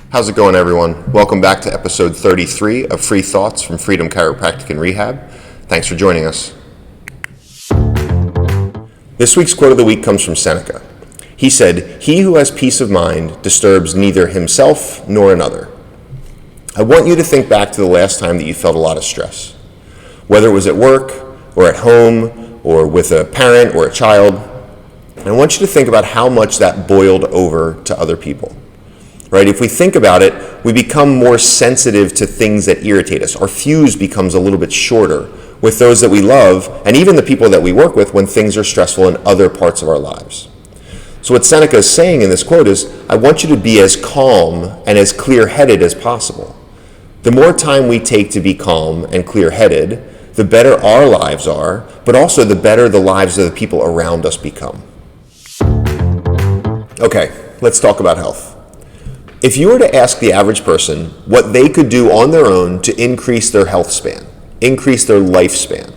How's it going, everyone? Welcome back to episode 33 of Free Thoughts from Freedom Chiropractic and Rehab. Thanks for joining us. This week's quote of the week comes from Seneca. He said, "He who has peace of mind disturbs neither himself nor another." I want you to think back to the last time that you felt a lot of stress, whether it was at work or at home or with a parent or a child. And I want you to think about how much that boiled over to other people. Right? If we think about it, we become more sensitive to things that irritate us. Our fuse becomes a little bit shorter with those that we love and even the people that we work with when things are stressful in other parts of our lives. So what Seneca is saying in this quote is, I want you to be as calm and as clear-headed as possible. The more time we take to be calm and clear-headed, the better our lives are, but also the better the lives of the people around us become. Okay, let's talk about health. If you were to ask the average person what they could do on their own to increase their health span, increase their lifespan,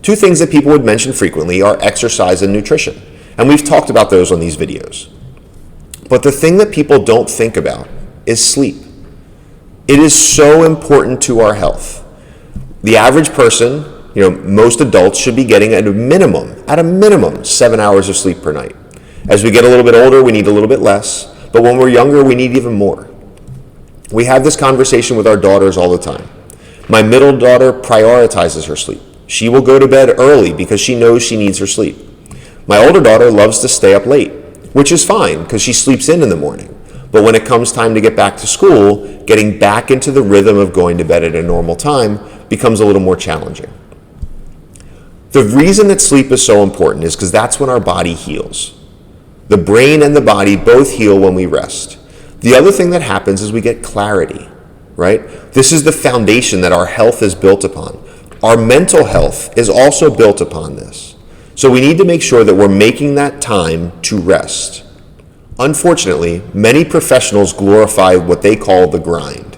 two things that people would mention frequently are exercise and nutrition. And we've talked about those on these videos. But the thing that people don't think about is sleep. It is so important to our health. The average person, most adults should be getting at a minimum, 7 hours of sleep per night. As we get a little bit older, we need a little bit less. But when we're younger, we need even more. We have this conversation with our daughters all the time. My middle daughter prioritizes her sleep. She will go to bed early because she knows she needs her sleep. My older daughter loves to stay up late, which is fine because she sleeps in the morning. But when it comes time to get back to school, getting back into the rhythm of going to bed at a normal time becomes a little more challenging. The reason that sleep is so important is because that's when our body heals. The brain and the body both heal when we rest. The other thing that happens is we get clarity, right? This is the foundation that our health is built upon. Our mental health is also built upon this. So we need to make sure that we're making that time to rest. Unfortunately, many professionals glorify what they call the grind.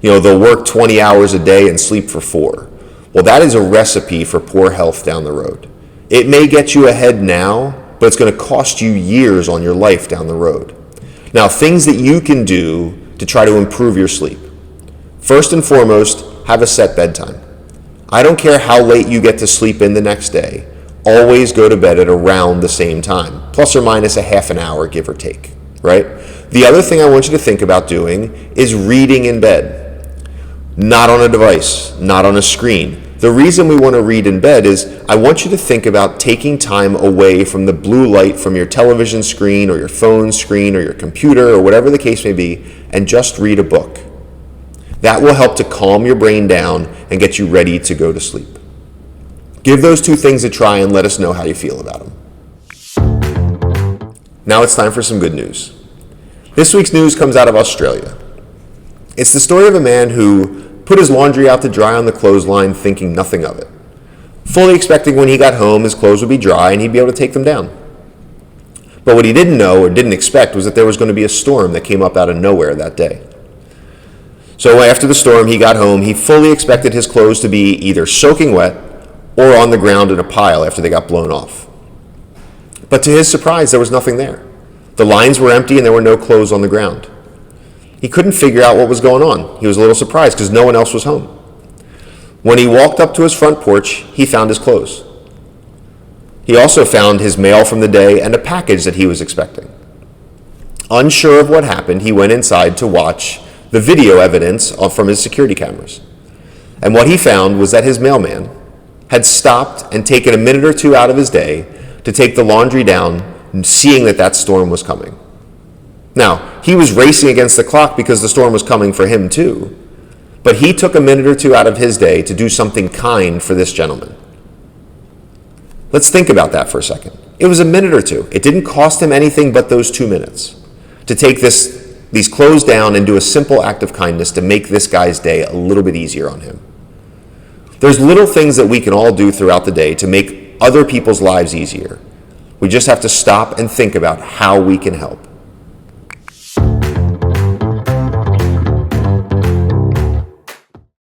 They'll work 20 hours a day and sleep for 4. Well, that is a recipe for poor health down the road. It may get you ahead now, but it's going to cost you years on your life down the road. Now, things that you can do to try to improve your sleep. First and foremost, have a set bedtime. I don't care how late you get to sleep in the next day. Always go to bed at around the same time, plus or minus a half an hour, give or take, right? The other thing I want you to think about doing is reading in bed. Not on a device, not on a screen. The reason we want to read in bed is I want you to think about taking time away from the blue light from your television screen or your phone screen or your computer or whatever the case may be, and just read a book. That will help to calm your brain down and get you ready to go to sleep. Give those two things a try and let us know how you feel about them. Now it's time for some good news. This week's news comes out of Australia. It's the story of a man who put his laundry out to dry on the clothesline thinking nothing of it, fully expecting when he got home his clothes would be dry and he'd be able to take them down. But what he didn't know or didn't expect was that there was going to be a storm that came up out of nowhere that day. So after the storm, he got home, he fully expected his clothes to be either soaking wet or on the ground in a pile after they got blown off. But to his surprise, there was nothing there. The lines were empty and there were no clothes on the ground. He couldn't figure out what was going on. He was a little surprised because no one else was home. When he walked up to his front porch, he found his clothes. He also found his mail from the day and a package that he was expecting. Unsure of what happened, he went inside to watch the video evidence from his security cameras. And what he found was that his mailman had stopped and taken a minute or two out of his day to take the laundry down, seeing that storm was coming. Now, he was racing against the clock because the storm was coming for him too, but he took a minute or two out of his day to do something kind for this gentleman. Let's think about that for a second. It was a minute or two. It didn't cost him anything but those 2 minutes to take these clothes down and do a simple act of kindness to make this guy's day a little bit easier on him. There's little things that we can all do throughout the day to make other people's lives easier. We just have to stop and think about how we can help.